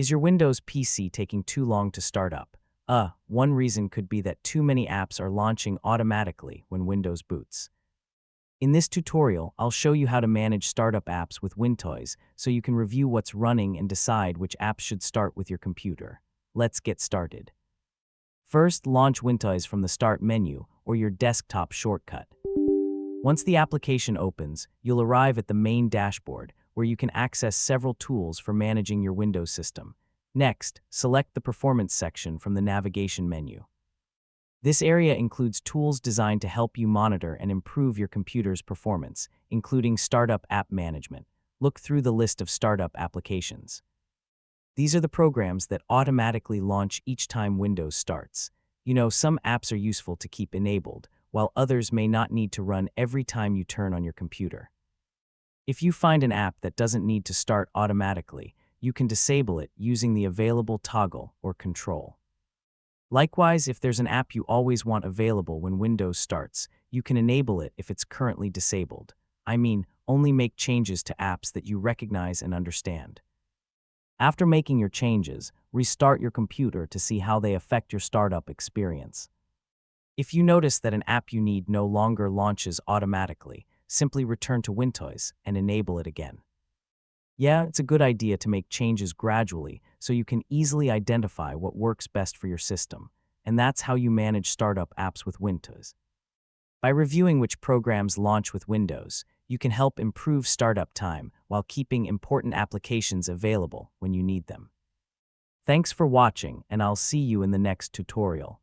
Is your Windows PC taking too long to start up? One reason could be that too many apps are launching automatically when Windows boots. In this tutorial, I'll show you how to manage startup apps with Wintoys so you can review what's running and decide which apps should start with your computer. Let's get started. First, launch Wintoys from the Start menu or your desktop shortcut. Once the application opens, you'll arrive at the main dashboard where you can access several tools for managing your Windows system. Next, select the Performance section from the navigation menu. This area includes tools designed to help you monitor and improve your computer's performance, including Startup App Management. Look through the list of startup applications. These are the programs that automatically launch each time Windows starts. Some apps are useful to keep enabled, while others may not need to run every time you turn on your computer. If you find an app that doesn't need to start automatically, you can disable it using the available toggle or control. Likewise, if there's an app you always want available when Windows starts, you can enable it if it's currently disabled. Only make changes to apps that you recognize and understand. After making your changes, restart your computer to see how they affect your startup experience. If you notice that an app you need no longer launches automatically, simply return to Wintoys and enable it again. It's a good idea to make changes gradually so you can easily identify what works best for your system, and that's how you manage startup apps with Windows. By reviewing which programs launch with Windows, you can help improve startup time while keeping important applications available when you need them. Thanks for watching, and I'll see you in the next tutorial.